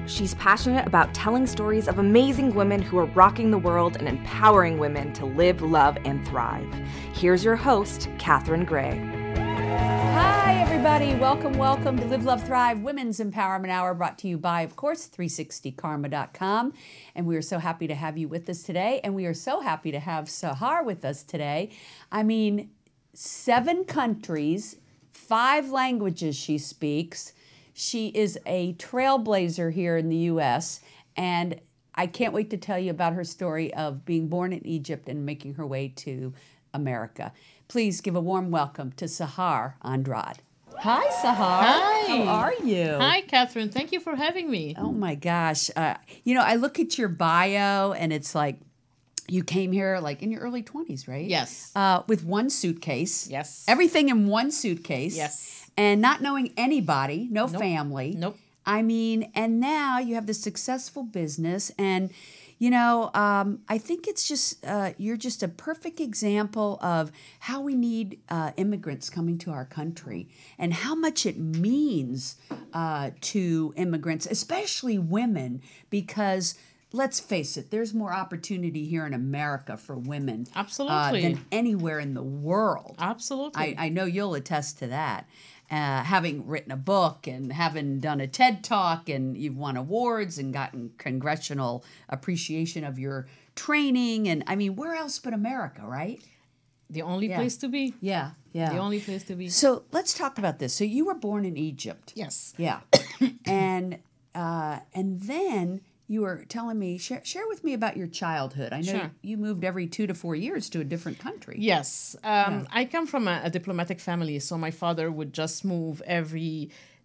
She's passionate about telling stories of amazing women who are rocking the world and empowering women to live, love, and thrive. Here's your host, Catherine Gray. Hi, everybody. Welcome to Live, Love, Thrive Women's Empowerment Hour, brought to you by, of course, 360karma.com. And we are so happy to have you with us today. And we are so happy to have Sahar with us today. 7 countries, 5 languages she speaks. She is a trailblazer here in the U.S., and I can't wait to tell you about her story of being born in Egypt and making her way to America. Please give a warm welcome to Sahar Andrade. Hi, Sahar. Hi. How are you? Hi, Catherine. Thank you for having me. Oh, my gosh. I look at your bio, and it's like you came here like in your early 20s, right? Yes. With one suitcase. Yes. Everything in one suitcase. Yes. And not knowing anybody, no family. Nope. And now you have this successful business, and I think it's just you're just a perfect example of how we need immigrants coming to our country and how much it means to immigrants, especially women, because let's face it, there's more opportunity here in America for women than anywhere in the world. Absolutely. I know you'll attest to that. Having written a book and having done a TED Talk, and you've won awards and gotten congressional appreciation of your training. And where else but America, right? The only place to be. Yeah. The only place to be. So let's talk about this. So you were born in Egypt. Yes. Yeah. and then you were telling me, share with me about your childhood. I know you moved every 2 to 4 years to a different country. Yes. I come from a diplomatic family, so my father would just move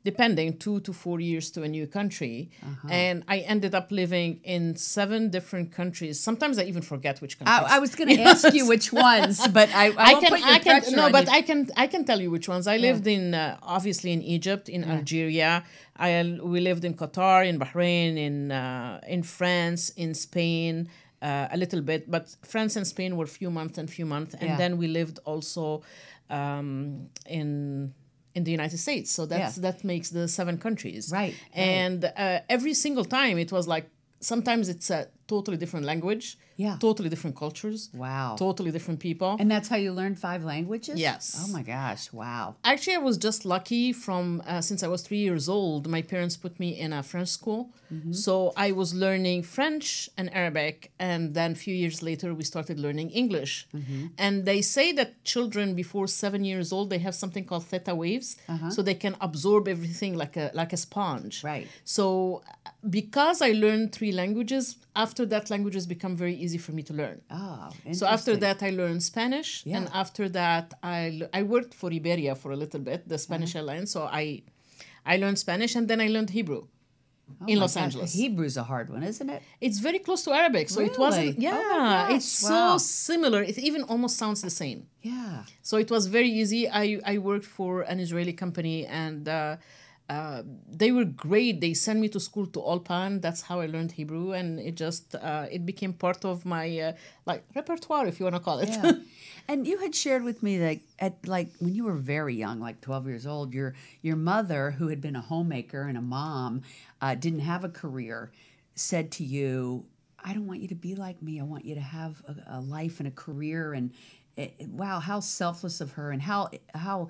depending, 2 to 4 years to a new country. And I ended up living in 7 different countries. Sometimes I even forget which countries. I was going to ask you which ones, but I won't put your pressure on you. I can tell you which ones. I lived in, obviously in Egypt, in Algeria. We lived in Qatar, in Bahrain, in France, in Spain, a little bit. But France and Spain were few months. And then we lived also in the United States. So that makes the 7 countries. Right. And every single time it was like, sometimes it's a totally different language. Yeah. Totally different cultures. Wow. Totally different people. And that's how you learned 5 languages? Yes. Oh my gosh. Wow. Actually, I was just lucky since I was 3 years old, my parents put me in a French school. So I was learning French and Arabic. And then a few years later, we started learning English. And they say that children before 7 years old, they have something called theta waves. So they can absorb everything like a sponge. Right. So because I learned 3 languages, after that, languages become very easy for me to learn. Oh, interesting. So after that, I learned Spanish. And after that, I worked for Iberia for a little bit, the Spanish airline. So I learned Spanish, and then I learned Hebrew in Los Angeles. Hebrew's a hard one, isn't it? It's very close to Arabic. So it wasn't, it's so similar. It even almost sounds the same. Yeah. So it was very easy. I worked for an Israeli company, and they were great. They sent me to school to Olpan. That's how I learned Hebrew, and it became part of my repertoire, if you want to call it. Yeah. And you had shared with me that when you were very young, like 12 years old, your mother, who had been a homemaker and a mom, didn't have a career, said to you, "I don't want you to be like me. I want you to have a life and a career." And wow, how selfless of her, and how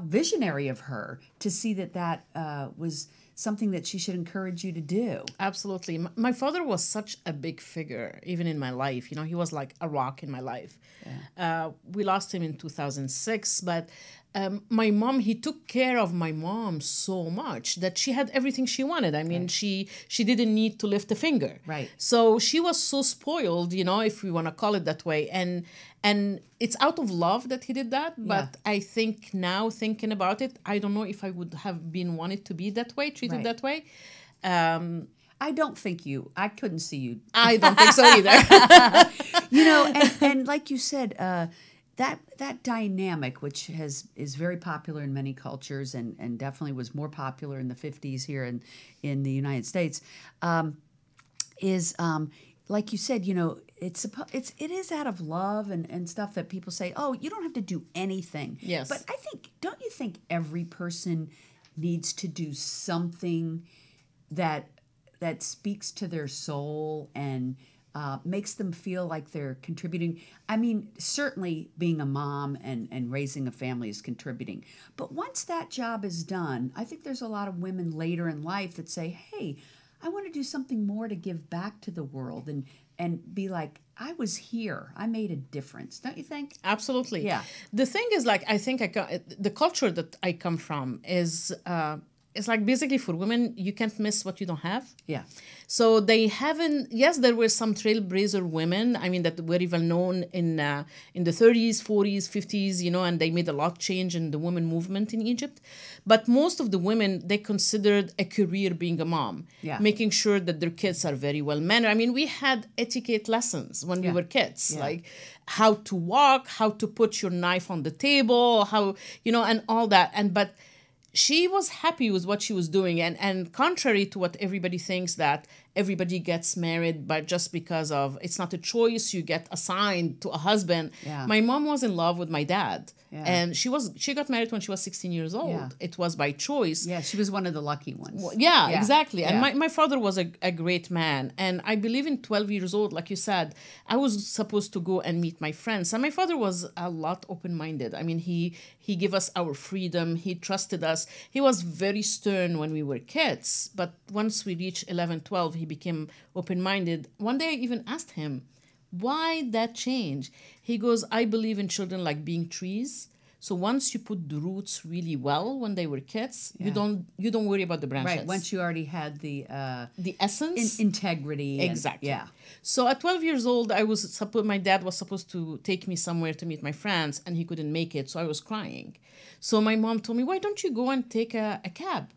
visionary of her to see that was something that she should encourage you to do. Absolutely. My father was such a big figure, even in my life. He was like a rock in my life. Yeah. We lost him in 2006, but my mom, he took care of my mom so much that she had everything she wanted. She didn't need to lift a finger. Right. So she was so spoiled, if we want to call it that way. And it's out of love that he did that. But I think now, thinking about it, I don't know if I would have been wanted to be that way, treated that way. I don't think I couldn't see you. I don't think so either. And like you said, that dynamic, which is very popular in many cultures and definitely was more popular in the 50s here in the United States, is like you said, it is out of love and stuff that people say, oh, you don't have to do anything. Yes. But don't you think every person needs to do something that speaks to their soul and makes them feel like they're contributing. I mean, certainly being a mom and raising a family is contributing. But once that job is done, I think there's a lot of women later in life that say, hey, I want to do something more to give back to the world and be like, I was here. I made a difference. Don't you think? Absolutely. Yeah. The thing is, like, I think the culture that I come from is it's like basically for women, you can't miss what you don't have. Yeah. So they haven't. Yes, there were some trailblazer women. I mean, that were even known in the 30s, 40s, 50s. And they made a lot change in the women movement in Egypt. But most of the women, they considered a career being a mom, making sure that their kids are very well mannered. I mean, we had etiquette lessons when we were kids, like how to walk, how to put your knife on the table, how and all that. But she was happy with what she was doing. And contrary to what everybody thinks, that everybody gets married but just because of, it's not a choice, you get assigned to a husband. Yeah. My mom was in love with my dad. Yeah. And she got married when she was 16 years old. Yeah. It was by choice. Yeah, she was one of the lucky ones. Yeah, exactly. Yeah. And my father was a great man. And I believe in 12 years old, like you said, I was supposed to go and meet my friends. And my father was a lot open-minded. I mean, he gave us our freedom. He trusted us. He was very stern when we were kids. But once we reached 11, 12, he became open-minded. One day I even asked him, why that change? He goes, I believe in children like being trees. So once you put the roots really well when they were kids, you don't worry about the branches. Right. Once you already had the essence, integrity. Exactly. Yeah. So at 12 years old, my dad was supposed to take me somewhere to meet my friends, and he couldn't make it. So I was crying. So my mom told me, why don't you go and take a cab?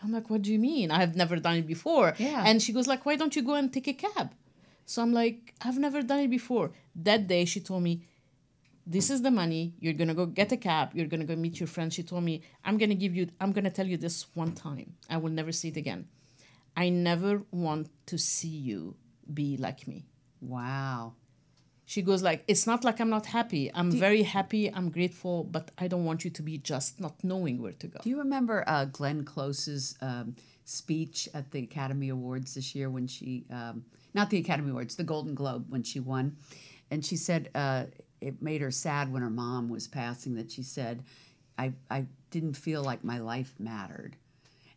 I'm like, what do you mean? I have never done it before. Yeah. And she goes like, why don't you go and take a cab? So I'm like, I've never done it before. That day she told me, this is the money. You're going to go get a cab. You're going to go meet your friends. She told me, I'm going to tell you this one time. I will never say it again. I never want to see you be like me. Wow. She goes like, it's not like I'm not happy. I'm very happy. I'm grateful, but I don't want you to be just not knowing where to go. Do you remember Glenn Close's speech at the Academy Awards this year when she, not the Academy Awards, the Golden Globe, when she won? And she said it made her sad when her mom was passing, that she said, I didn't feel like my life mattered.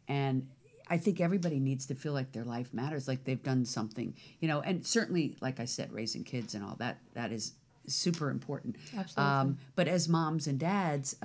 And I think everybody needs to feel like their life matters, like they've done something, and certainly, like I said, raising kids and all that is super important. Absolutely. But as moms and dads,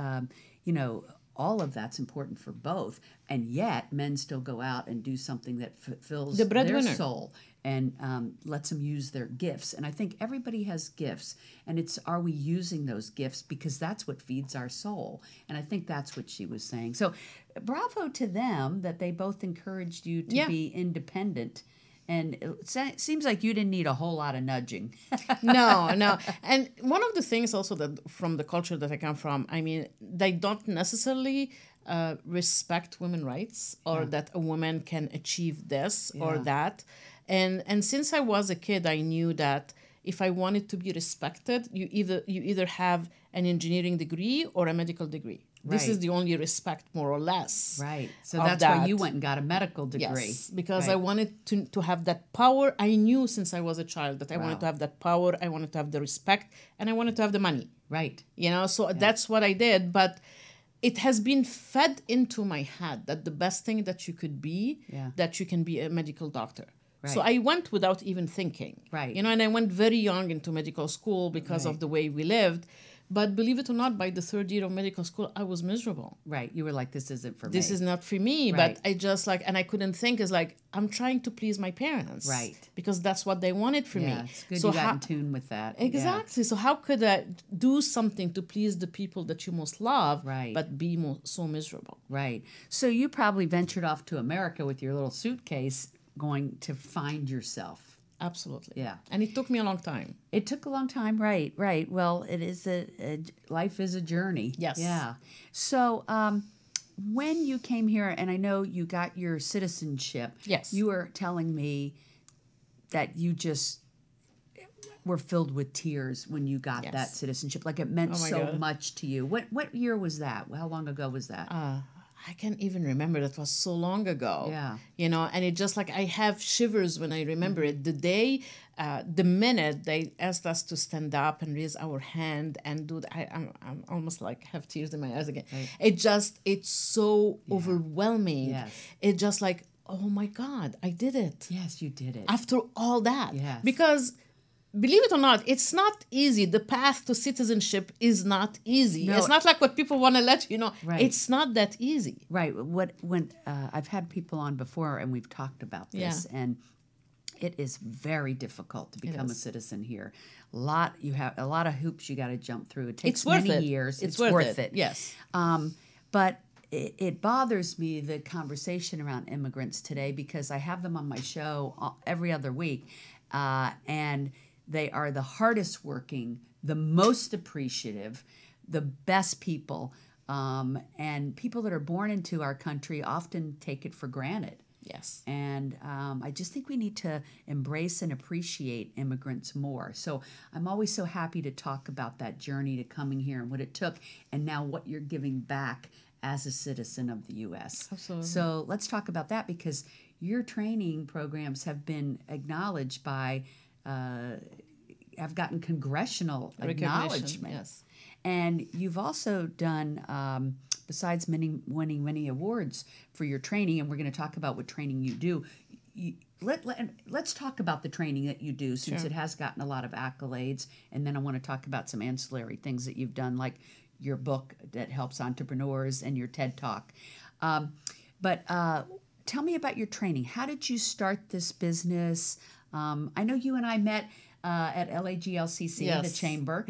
all of that's important for both. And yet men still go out and do something that fulfills their soul and lets them use their gifts. And I think everybody has gifts, and are we using those gifts? Because that's what feeds our soul. And I think that's what she was saying. So bravo to them that they both encouraged you to be independent. And it seems like you didn't need a whole lot of nudging. No. And one of the things also that from the culture that I come from, I mean, they don't necessarily respect women's rights or that a woman can achieve this or that. And since I was a kid, I knew that if I wanted to be respected, you either have an engineering degree or a medical degree. This Right. is the only respect, more or less. Right. So that's why you went and got a medical degree. Yes, because Right. I wanted to have that power. I knew since I was a child that I wanted to have that power. I wanted to have the respect, and I wanted to have the money. Right. So that's what I did. But it has been fed into my head that the best thing that you could be, that you can be a medical doctor. Right. So I went without even thinking. Right. And I went very young into medical school because of the way we lived. But believe it or not, by the third year of medical school, I was miserable. Right. You were like, this isn't for me. This is not for me. Right. But I just and I couldn't think, is like, I'm trying to please my parents. Right. Because that's what they wanted for me. Yeah, it's good so you got in tune with that. Exactly. So how could I do something to please the people that you most love, Right. but be so miserable? Right. So you probably ventured off to America with your little suitcase going to find yourself. Absolutely. Yeah. And it took me a long time. It took a long time, right. Well, it is life is a journey. Yes. Yeah. So when you came here, and I know you got your citizenship. Yes. You were telling me that you just were filled with tears when you got that citizenship. Like it meant Oh my so God. much to you. What year was that? How long ago was that? I can't even remember. That was so long ago. Yeah. You know, and it just like I have shivers when I remember it. The day, the minute they asked us to stand up and raise our hand and do that, I'm almost like have tears in my eyes again. Right. It's so overwhelming. Yes. It just like, oh my God, I did it. Yes, you did it. After all that. Yes. Because believe it or not, it's not easy. The path to citizenship is not easy. No. It's not like what people want to let you know. Right. It's not that easy. Right. When I've had people on before and we've talked about this, and it is very difficult to become a citizen here. You have a lot of hoops you got to jump through. It takes many years. It's worth it. Yes. But it bothers me, the conversation around immigrants today, because I have them on my show every other week, and they are the hardest working, the most appreciative, the best people, and people that are born into our country often take it for granted. Yes. And I just think we need to embrace and appreciate immigrants more. So I'm always so happy to talk about that journey to coming here and what it took, and now what you're giving back as a citizen of the U.S. Absolutely. So let's talk about that, because your training programs have been acknowledged by, have gotten congressional acknowledgement. Yes. And you've also done, besides winning many awards for your training, and we're going to talk about what training you do. Let's talk about the training that you do, since it has gotten a lot of accolades. And then I want to talk about some ancillary things that you've done, like your book that helps entrepreneurs and your TED Talk. But tell me about your training. How did you start this business? I know you and I met at LAGLCC, the chamber,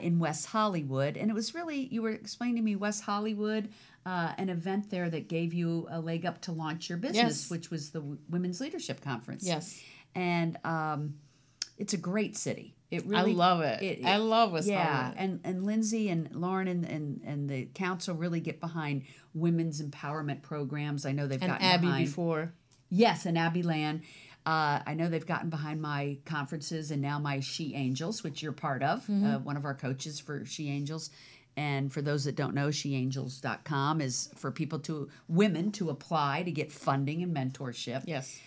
in West Hollywood. And it was really, you were explaining to me West Hollywood, an event there that gave you a leg up to launch your business, which was the Women's Leadership Conference. Yes. And it's a great city. It really, I love it. I love West Hollywood. And Lindsay and Lauren and the council really get behind women's empowerment programs. I know they've gotten Abby behind. before. Yes, and Abby Land. I know they've gotten behind my conferences and now my She Angels, which you're part of, one of our coaches for She Angels. And for those that don't know, sheangels.com is for women to apply to get funding and mentorship. Yes.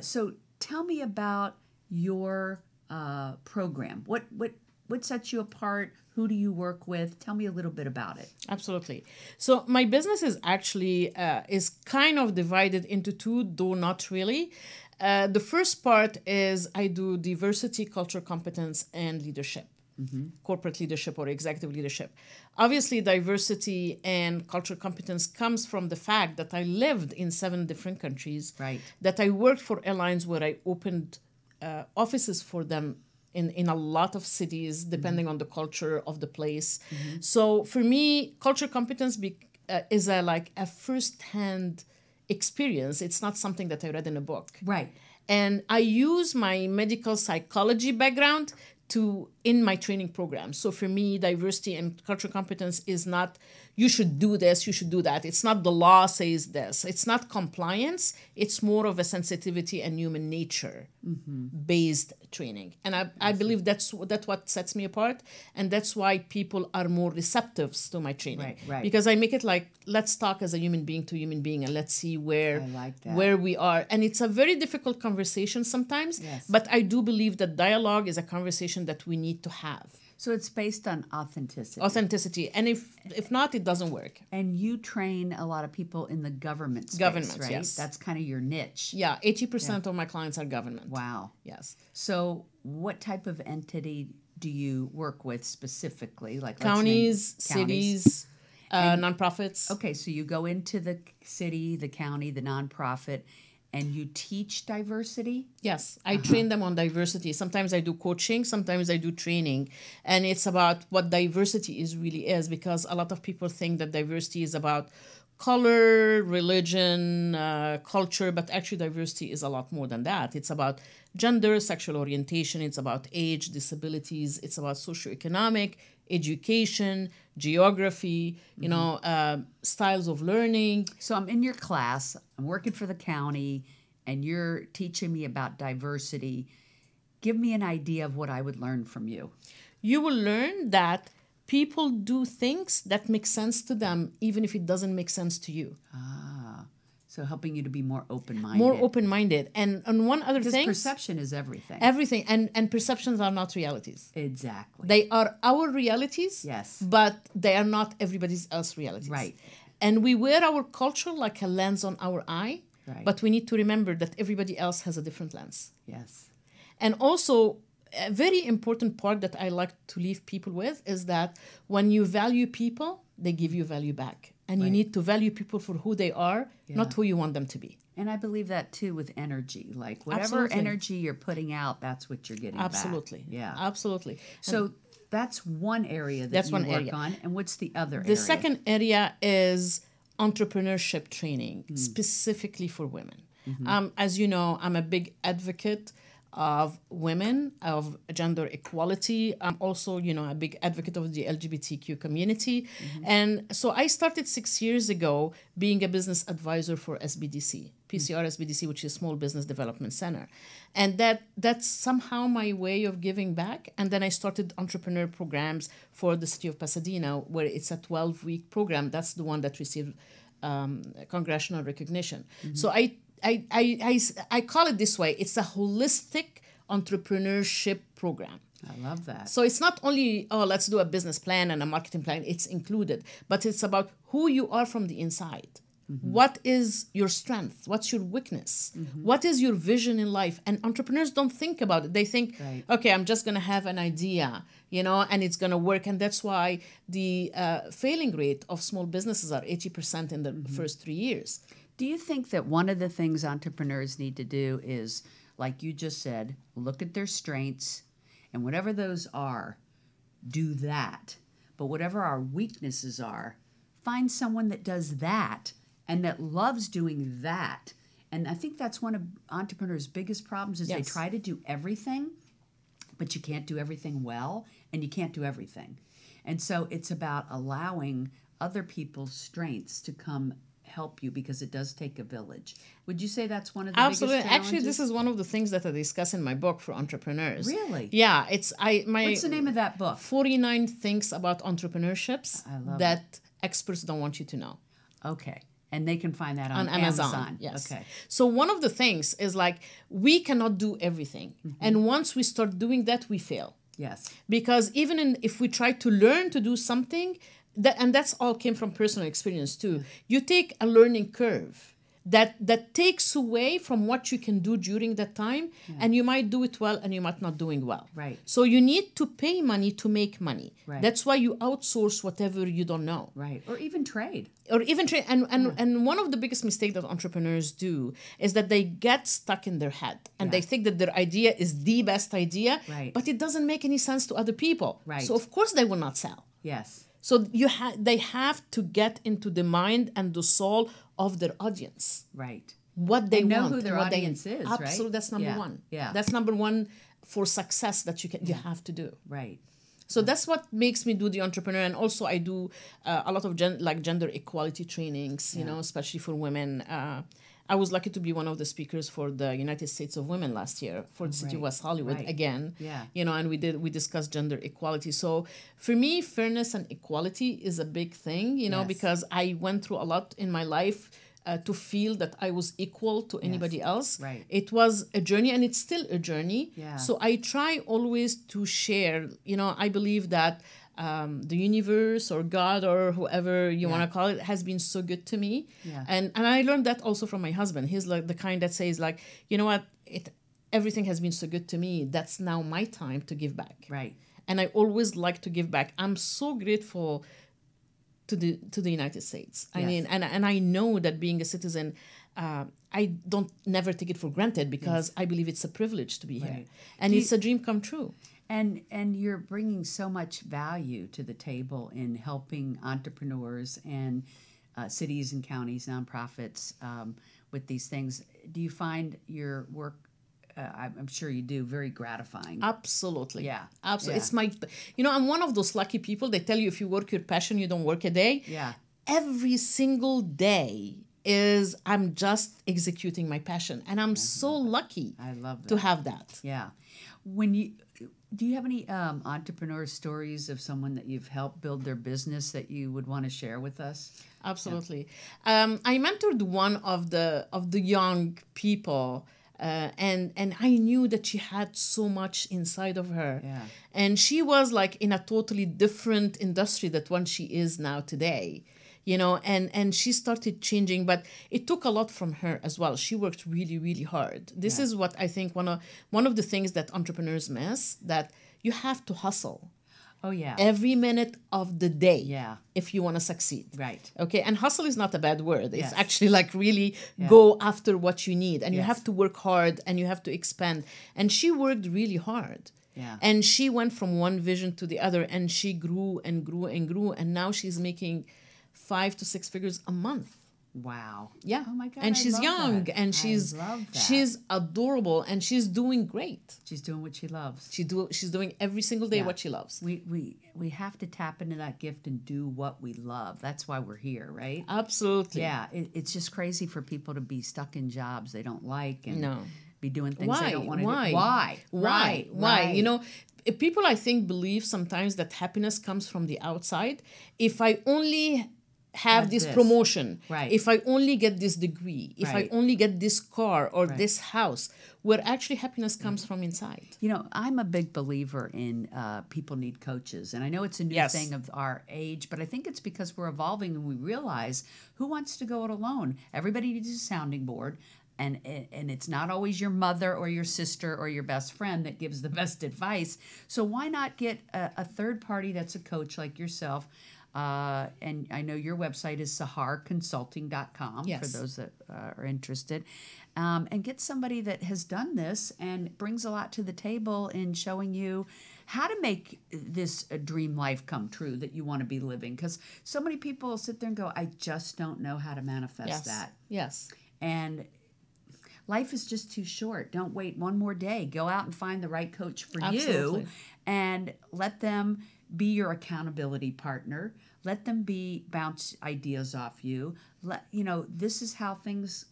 So tell me about your program. What sets you apart? Who do you work with? Tell me a little bit about it. Absolutely. So my business is actually is kind of divided into two, though not really. The first part is I do diversity, culture, competence, and leadership. Corporate leadership or executive leadership. Obviously, diversity and cultural competence comes from the fact that I lived in 7 different countries, that I worked for airlines where I opened offices for them in a lot of cities, depending on the culture of the place. So for me, cultural competence is a first-hand experience. It's not something that I read in a book. Right. And I use my medical psychology background in my training program. So for me, diversity and cultural competence is not, you should do this, you should do that. It's not the law says this. It's not compliance. It's more of a sensitivity and human nature based training. And I believe that's what sets me apart. And that's why people are more receptive to my training. Right. Because I make it like, let's talk as a human being to human being and let's see where we are. And it's a very difficult conversation sometimes, but I do believe that dialogue is a conversation that we need to have. So it's based on authenticity. Authenticity. And if not, it doesn't work. And you train a lot of people in the government space, right? Yes. That's kind of your niche. Yeah, 80% of my clients are government. Wow. Yes. So what type of entity do you work with specifically? Like counties, cities, nonprofits. Okay, so you go into the city, the county, the nonprofit, and you teach diversity? Yes, I train them on diversity. Sometimes I do coaching, sometimes I do training. And it's about what diversity really is, because a lot of people think that diversity is about color, religion, culture, but actually diversity is a lot more than that. It's about gender, sexual orientation, it's about age, disabilities, it's about socioeconomic, education, geography, styles of learning. So I'm in your class, I'm working for the county, and you're teaching me about diversity. Give me an idea of what I would learn from you. You will learn that people do things that make sense to them, even if it doesn't make sense to you. So helping you to be more open-minded. More open-minded. And one other because thing. Perception is everything. Everything. And perceptions are not realities. Exactly. They are our realities. Yes. But they are not everybody else's realities. Right. And we wear our culture like a lens on our eye. Right. But we need to remember that everybody else has a different lens. Yes. And also, a very important part that I like to leave people with is that when you value people, they give you value back. And you need to value people for who they are, not who you want them to be. And I believe that too with energy. Like whatever Absolutely. energy you're putting out, that's what you're getting Absolutely. back. Yeah. Absolutely. So that's one area that you work on. And what's the other area? The second area is entrepreneurship training, specifically for women. As you know, I'm a big advocate of women, of gender equality. I'm also, a big advocate of the LGBTQ community. And so I started 6 years ago being a business advisor for SBDC, PCR SBDC, which is Small Business Development Center. And that's somehow my way of giving back. And then I started entrepreneur programs for the city of Pasadena, where it's a 12-week program. That's the one that received congressional recognition. So I call it this way. It's a holistic entrepreneurship program. I love that. So it's not only, let's do a business plan and a marketing plan. It's included. But it's about who you are from the inside. What is your strength? What's your weakness? What is your vision in life? And entrepreneurs don't think about it. They think, okay, I'm just going to have an idea, and it's going to work. And that's why the failing rate of small businesses are 80% in the first 3 years. Do you think that one of the things entrepreneurs need to do is, like you just said, look at their strengths, and whatever those are, do that. But whatever our weaknesses are, find someone that does that and that loves doing that. And I think that's one of entrepreneurs' biggest problems is they try to do everything, but you can't do everything well, and you can't do everything. And so it's about allowing other people's strengths to come help you, because it does take a village. Would you say that's one of the biggest challenges? Actually, this is one of the things that I discuss in my book for entrepreneurs. Really? Yeah. What's the name of that book? 49 Things About Entrepreneurships that experts don't want you to know. Okay. And they can find that on Amazon. Yes. Okay. So one of the things is we cannot do everything. And once we start doing that, we fail. Yes. Because even if we try to learn to do something, and that's all came from personal experience too. You take a learning curve that takes away from what you can do during that time, and you might do it well and you might not doing well. Right. So you need to pay money to make money. Right. That's why you outsource whatever you don't know. Right. Or even trade. And one of the biggest mistakes that entrepreneurs do is that they get stuck in their head and they think that their idea is the best idea, but it doesn't make any sense to other people. Right. So of course they will not sell. Yes. So they have to get into the mind and the soul of their audience. Right. What they know want, who their audience is, right? Absolutely, that's number one. Yeah. That's number one for success that you have to do. Right. So that's what makes me do the entrepreneur, and also I do a lot of gender equality trainings, especially for women. I was lucky to be one of the speakers for the United States of Women last year for the city of West Hollywood again. Yeah. And we discussed gender equality. So for me, fairness and equality is a big thing, because I went through a lot in my life to feel that I was equal to anybody else. Right. It was a journey, and it's still a journey. Yeah. So I try always to share, I believe that the universe or God or whoever you want to call it has been so good to me. Yeah. And I learned that also from my husband. He's like the kind that says you know what, everything has been so good to me. That's now my time to give back. Right. And I always like to give back. I'm so grateful to the United States. I mean, and I know that being a citizen, I don't never take it for granted, because I believe it's a privilege to be here. And it's a dream come true. And you're bringing so much value to the table in helping entrepreneurs and cities and counties, nonprofits with these things. Do you find your work, I'm sure you do, very gratifying? Absolutely. Yeah. Absolutely. Yeah. It's I'm one of those lucky people. They tell you if you work your passion, you don't work a day. Yeah. Every single day I'm just executing my passion. And I'm so lucky I love that. to have that. Yeah. Do you have any entrepreneur stories of someone that you've helped build their business that you would want to share with us? Absolutely. I mentored one of the young people, and I knew that she had so much inside of her. Yeah. And she was like in a totally different industry than one she is now today. And she started changing, but it took a lot from her as well. She worked really, really hard. This is what I think one of the things that entrepreneurs miss, that you have to hustle. Oh, yeah. Every minute of the day. Yeah. If you want to succeed. Right. Okay. And hustle is not a bad word. It's Yes. actually like really go after what you need. And you Yes. have to work hard and you have to expand. And she worked really hard. Yeah. And she went from one vision to the other, and she grew and grew and grew. And now she's making 5 to 6 figures a month. Wow. Yeah. Oh my God. And I she's love young, that. and I love that. she's adorable, and she's doing great. She's doing what she loves. She's doing every single day Yeah. what she loves. We have to tap into that gift and do what we love. That's why we're here, right? Absolutely. Yeah. It's just crazy for people to be stuck in jobs they don't like and No. be doing things Why? they don't want to Why? do. Why? Why? Right. You know, people I think believe sometimes that happiness comes from the outside. If I only have this promotion, Right. if I only get this degree, if Right. I only get this car or Right. this house, where actually happiness comes from inside. You know, I'm a big believer in people need coaches. And I know it's a new Yes. thing of our age, but I think it's because we're evolving and we realize who wants to go it alone? Everybody needs a sounding board. And it's not always your mother or your sister or your best friend that gives the best advice. So why not get a third party that's a coach like yourself? And I know your website is saharconsulting.com Yes. for those that are interested. And get somebody that has done this and brings a lot to the table in showing you how to make this a dream life come true that you want to be living. Because so many people sit there and go, I just don't know how to manifest Yes. that. Yes. And life is just too short. Don't wait one more day. Go out and find the right coach for Absolutely. you and let them be your accountability partner. Let them bounce ideas off you. This is how things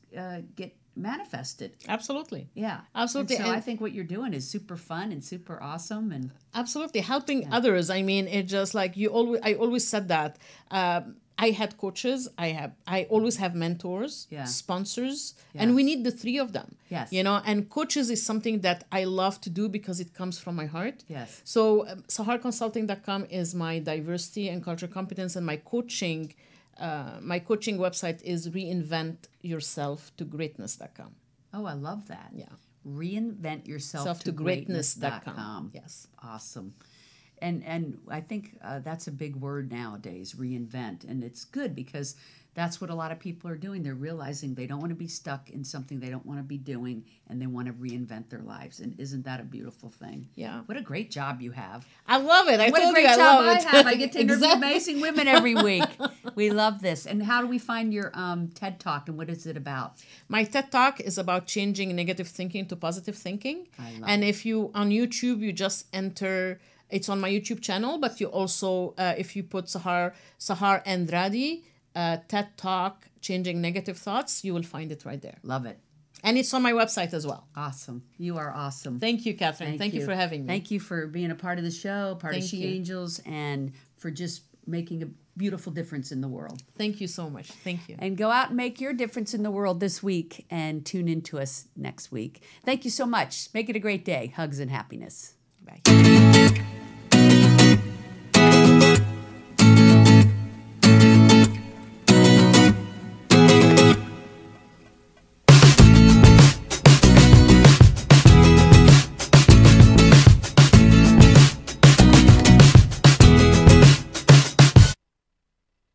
get manifested. Absolutely. Yeah. Absolutely. And so And- I think what you're doing is super fun and super awesome. And Absolutely. Helping others. I mean, it just like I always said that. I had coaches. I always have mentors, Yeah. sponsors, Yeah. and we need the three of them. Yes. And coaches is something that I love to do because it comes from my heart. Yes. So saharconsulting.com is my diversity and culture competence, and my coaching website is reinventyourselftogreatness.com. oh, I love that. Yeah. Reinventyourselftogreatness.com. Yes. Awesome. And I think that's a big word nowadays, reinvent. And it's good because that's what a lot of people are doing. They're realizing they don't want to be stuck in something they don't want to be doing, and they want to reinvent their lives. And isn't that a beautiful thing? Yeah. What a great job you have. I love it. What a told great you I job love I it. have. I get to interview Exactly. amazing women every week. We love this. And how do we find your TED Talk, and what is it about? My TED Talk is about changing negative thinking to positive thinking. I love and if you, on YouTube, you just enter, it's on my YouTube channel, but you also, if you put Sahar Andrade, TED Talk, Changing Negative Thoughts, you will find it right there. Love it. And it's on my website as well. Awesome. You are awesome. Thank you, Catherine. Thank you for having me. Thank you for being a part of the show, part of Thank She you. Angels, and for just making a beautiful difference in the world. Thank you so much. Thank you. And go out and make your difference in the world this week and tune in to us next week. Thank you so much. Make it a great day. Hugs and happiness. Bye.